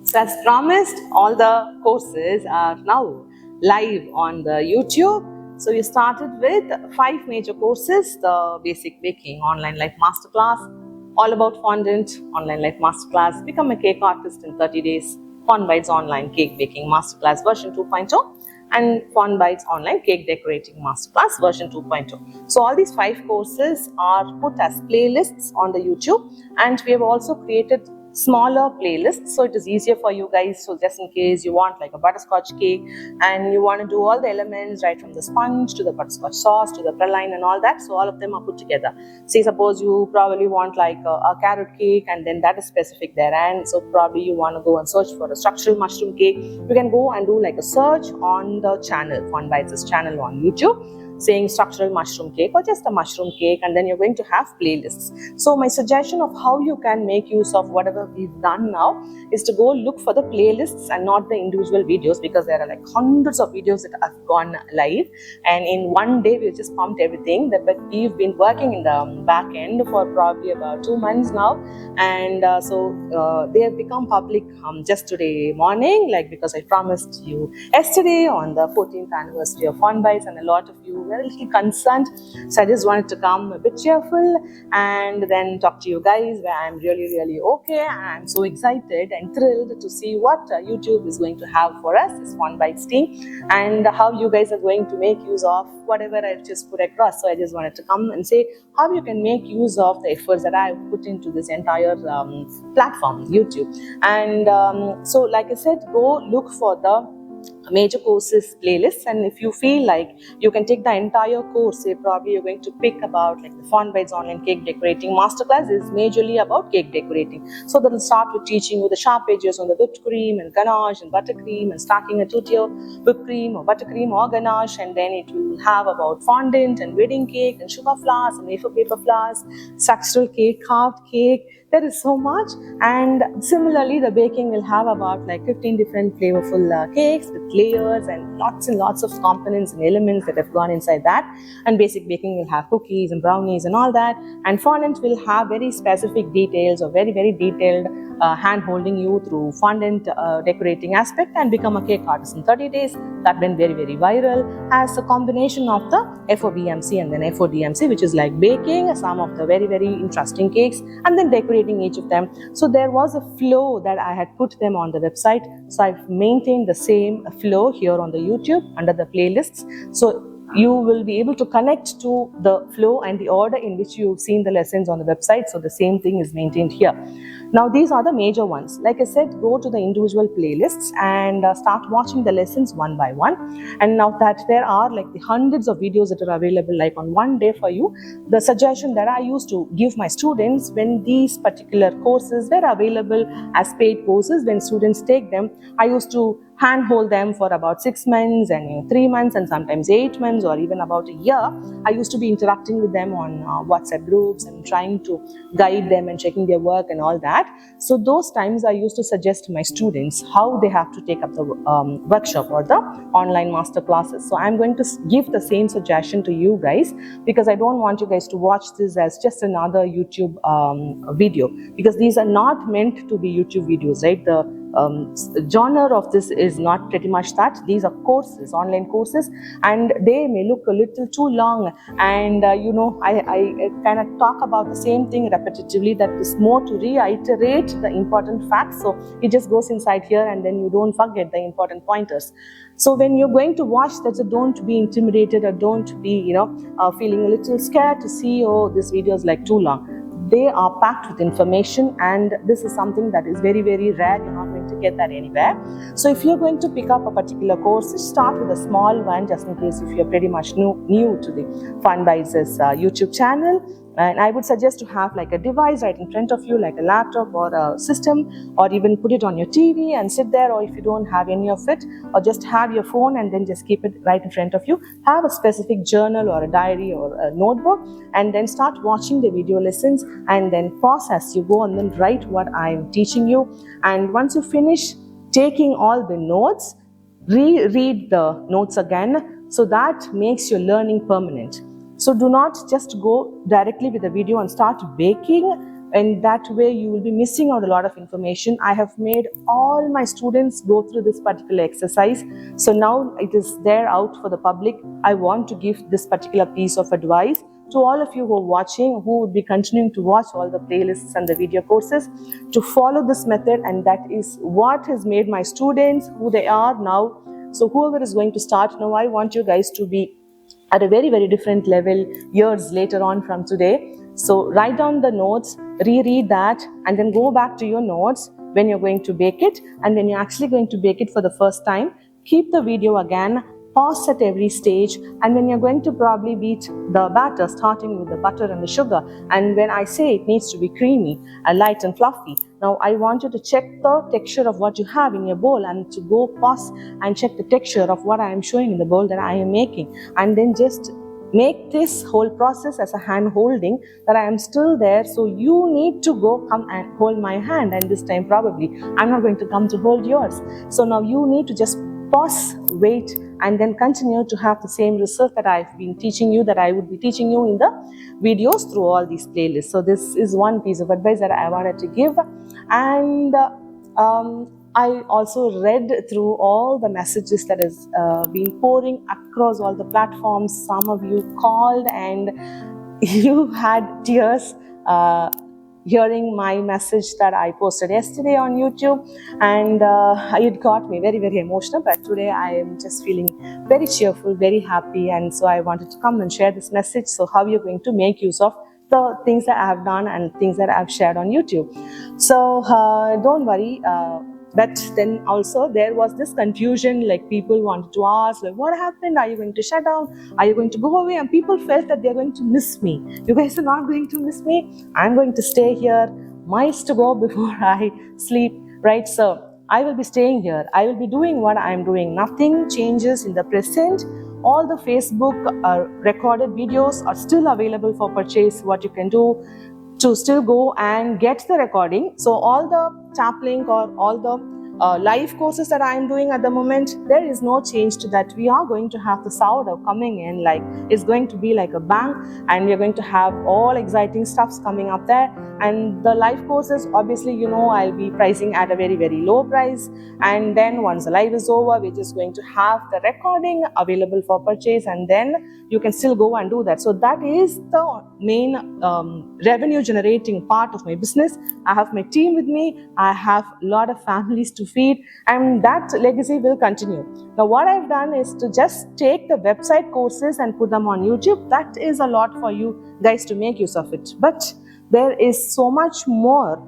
So as promised, all the courses are now live on the YouTube. So we started with 5 major courses: the basic baking online life masterclass, all about fondant online life masterclass, become a cake artist in 30 days, Fun Bites online cake baking masterclass version 2.0, and Fun Bites online cake decorating masterclass version 2.0. So all these 5 courses are put as playlists on the YouTube, and we have also created smaller playlists so it is easier for you guys. So just in case you want like a butterscotch cake and you want to do all the elements right from the sponge to the butterscotch sauce to the praline and all that, so all of them are put together. Say suppose you probably want like a carrot cake, and then that is specific there, and so probably you want to go and search for a structural mushroom cake. You can go and do like a search on the channel, Fun Bites channel on YouTube, saying structural mushroom cake or just a mushroom cake, and then you're going to have playlists. So my suggestion of how you can make use of whatever we've done now is to go look for the playlists and not the individual videos, because there are like hundreds of videos that have gone live, and in one day we just pumped everything. But we've been working in the back end for probably about 2 months now, and they have become public just today morning, like because I promised you yesterday on the 14th anniversary of Fun Bites, and a lot of you were a little concerned. So I just wanted to come a bit cheerful and then talk to you guys where I'm really okay. I'm so excited and thrilled to see what YouTube is going to have for us, this Fun Bites team, and how you guys are going to make use of whatever I've just put across. So I just wanted to come and say how you can make use of the efforts that I've put into this entire platform, YouTube. And so like I said, go look for the major courses playlists, and if you feel like you can take the entire course, say probably you're going to pick about like the Fun Bites online cake decorating masterclass is majorly about cake decorating. So that'll start with teaching you the sharp edges on the whipped cream and ganache and buttercream, and stacking a 2-tier whipped cream or buttercream or ganache, and then it will have about fondant and wedding cake and sugar flowers and wafer paper flowers, structural cake, carved cake. There is so much. And similarly, the baking will have about like 15 different flavorful cakes with layers and lots of components and elements that have gone inside that. And basic baking will have cookies and brownies and all that. And fondant will have very specific details, or very detailed hand holding you through fondant decorating aspect, and become a cake artist in 30 days. That went very viral as a combination of the FOBMC and then FODMC, which is like baking some of the very interesting cakes and then decorating each of them. So there was a flow that I had put them on the website. So I've maintained the same flow here on the YouTube under the playlists. So you will be able to connect to the flow and the order in which you've seen the lessons on the website. So the same thing is maintained here. Now these are the major ones. Like I said, go to the individual playlists and start watching the lessons one by one. And now that there are like the hundreds of videos that are available like on one day for you, the suggestion that I used to give my students when these particular courses were available as paid courses, when students take them, I used to handhold them for about 6 months and 3 months and sometimes 8 months or even about a year. I used to be interacting with them on WhatsApp groups and trying to guide them and checking their work and all that. So those times I used to suggest to my students how they have to take up the workshop or the online master classes. So I'm going to give the same suggestion to you guys, because I don't want you guys to watch this as just another YouTube video, because these are not meant to be YouTube videos, right? The genre of this is not pretty much that. These are courses, online courses, and they may look a little too long, and I kind of talk about the same thing repetitively. That is more to reiterate the important facts, so it just goes inside here and then you don't forget the important pointers. So when you're going to watch that, so don't be intimidated or don't be feeling a little scared to see, oh, this video is like too long. They are packed with information, and this is something that is very rare. You're not going to get that anywhere. So if you're going to pick up a particular course, start with a small one, just in case if you're pretty much new to the Fun Bites YouTube channel. And I would suggest to have like a device right in front of you, like a laptop or a system, or even put it on your TV and sit there, or if you don't have any of it, or just have your phone and then just keep it right in front of you. Have a specific journal or a diary or a notebook, and then start watching the video lessons, and then pause as you go and then write what I'm teaching you. And once you finish taking all the notes, reread the notes again, so that makes your learning permanent. So do not just go directly with the video and start baking In that way, you will be missing out a lot of information. I have made all my students go through this particular exercise. So now it is there out for the public. I want to give this particular piece of advice to all of you who are watching, who would be continuing to watch all the playlists and the video courses, to follow this method, and that is what has made my students who they are now. So whoever is going to start now, I want you guys to be at a very, very different level years later on from today. So write down the notes, reread that, and then go back to your notes when you're going to bake it. And when you're actually going to bake it for the first time, keep the video again, pause at every stage, and when you're going to probably beat the batter, starting with the butter and the sugar, and when I say it needs to be creamy and light and fluffy, now I want you to check the texture of what you have in your bowl, and to go pause and check the texture of what I am showing in the bowl that I am making, and then just make this whole process as a hand holding, that I am still there. So you need to go come and hold my hand, and this time probably I'm not going to come to hold yours. So now you need to just pause, wait, and then continue to have the same result that I've been teaching you, that I would be teaching you in the videos through all these playlists. So this is one piece of advice that I wanted to give. And I also read through all the messages that has been pouring across all the platforms. Some of you called and you had tears hearing my message that I posted yesterday on YouTube, and it got me very, very emotional. But today I am just feeling very cheerful, very happy, and so I wanted to come and share this message. So how you're going to make use of the things that I have done and things that I've shared on YouTube. So don't worry. But then also there was this confusion, like people wanted to ask, like, what happened? Are you going to shut down? Are you going to go away? And people felt that they're going to miss me. You guys are not going to miss me. I'm going to stay here, miles to go before I sleep, right? So I will be staying here. I will be doing what I'm doing. Nothing changes in the present. All the Facebook recorded videos are still available for purchase. What you can do to still go and get the recording. So all the tap link or all the live courses that I am doing at the moment, there is no change to that. We are going to have the sourdough coming in, like it's going to be like a bang, and we are going to have all exciting stuffs coming up there. And the live courses, obviously, you know, I'll be pricing at a very, very low price. And then once the live is over, we're just going to have the recording available for purchase, and then you can still go and do that. So that is the main revenue generating part of my business. I have my team with me. I have a lot of families to feed, and that legacy will continue. Now what I've done is to just take the website courses and put them on YouTube. That is a lot for you guys to make use of it. But there is so much more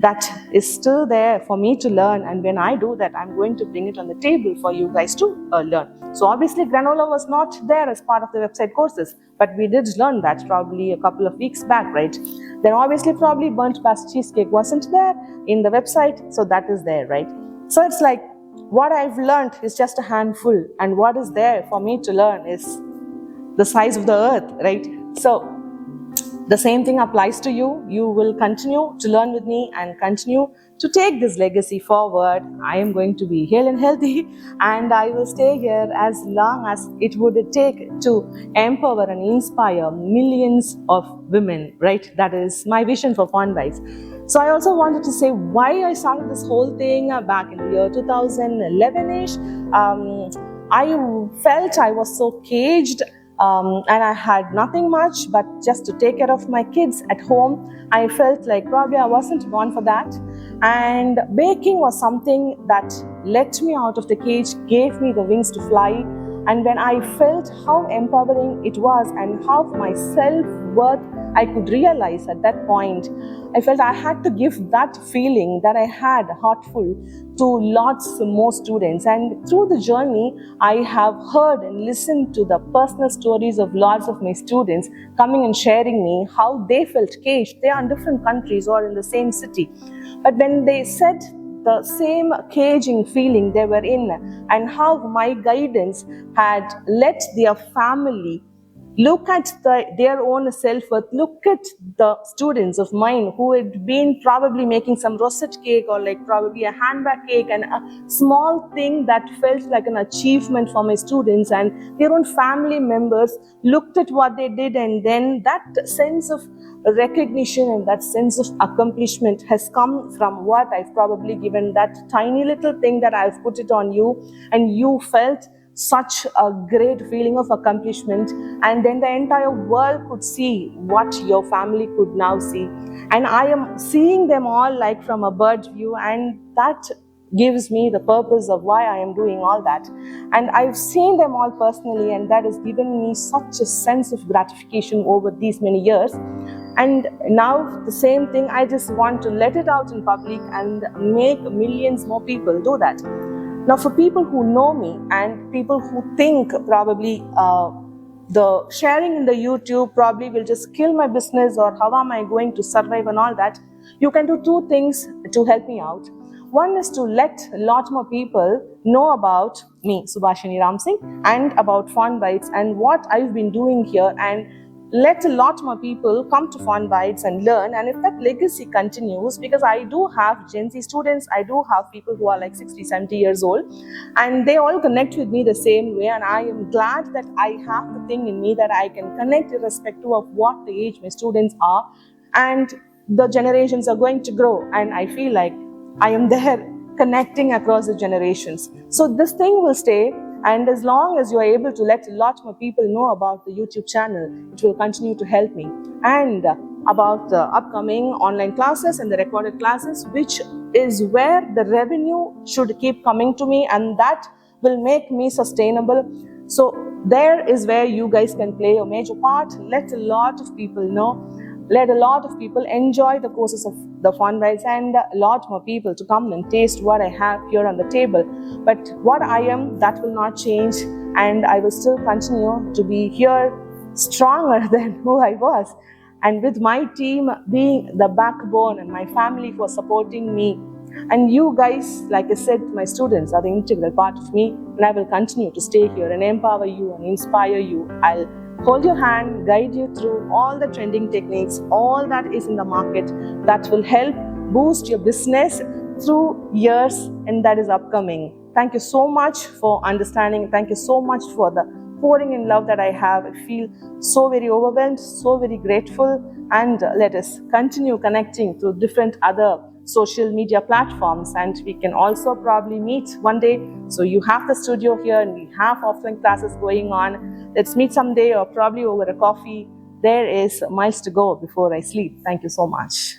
that is still there for me to learn, and when I do that, I'm going to bring it on the table for you guys to learn. So obviously granola was not there as part of the website courses, but we did learn that probably a couple of weeks back, right? Then obviously probably burnt past cheesecake wasn't there in the website, so that is there, right? So it's like what I've learned is just a handful, and what is there for me to learn is the size of the earth, right? So the same thing applies to you. You will continue to learn with me and continue to take this legacy forward. I am going to be hale and healthy, and I will stay here as long as it would take to empower and inspire millions of women, right? That is my vision for Fun Vibes. So I also wanted to say why I started this whole thing back in the year 2011-ish. I felt I was so caged. And I had nothing much but just to take care of my kids at home. I felt like probably I wasn't born for that. And baking was something that let me out of the cage, gave me the wings to fly. And when I felt how empowering it was and how my self-worth I could realize at that point, I felt I had to give that feeling that I had heartful to lots more students. And through the journey, I have heard and listened to the personal stories of lots of my students coming and sharing me how they felt caged. They are in different countries or in the same city. But when they said the same caging feeling they were in, and how my guidance had let their family look at their own self-worth, look at the students of mine who had been probably making some rosette cake or like probably a handbag cake, and a small thing that felt like an achievement for my students, and their own family members looked at what they did, and then that sense of recognition and that sense of accomplishment has come from what I've probably given, that tiny little thing that I've put it on you, and you felt such a great feeling of accomplishment, and then the entire world could see what your family could now see. And I am seeing them all like from a bird's view, and that gives me the purpose of why I am doing all that. And I've seen them all personally, and that has given me such a sense of gratification over these many years. And now the same thing, I just want to let it out in public and make millions more people do that. Now, for people who know me and people who think probably the sharing in the YouTube probably will just kill my business, or how am I going to survive and all that, you can do two things to help me out. One is to let a lot more people know about me, Subhashini Ramsingh, and about Fun Bites and what I've been doing here, and let a lot more people come to Fun Bites and learn. And if that legacy continues, because I do have Gen Z students, I do have people who are like 60, 70 years old, and they all connect with me the same way, and I am glad that I have the thing in me that I can connect irrespective of what the age my students are, and the generations are going to grow, and I feel like I am there connecting across the generations. So this thing will stay, and as long as you are able to let a lot more people know about the YouTube channel, it will continue to help me. And about the upcoming online classes and the recorded classes, which is where the revenue should keep coming to me, and that will make me sustainable. So there is where you guys can play a major part. Let a lot of people know. Let a lot of people enjoy the courses of the Fun Bites, and a lot more people to come and taste what I have here on the table. But what I am, that will not change, and I will still continue to be here stronger than who I was. And with my team being the backbone and my family for supporting me, and you guys, like I said, my students are the integral part of me, and I will continue to stay here and empower you and inspire you. I'll hold your hand, guide you through all the trending techniques, all that is in the market that will help boost your business through years, and that is upcoming. Thank you so much for understanding. Thank you so much for the pouring in love that I have. I feel so very overwhelmed, so very grateful, and let us continue connecting through different other social media platforms, and we can also probably meet one day. So you have the studio here and we have offline classes going on. Let's meet someday, or probably over a coffee. There is miles to go before I sleep. Thank you so much.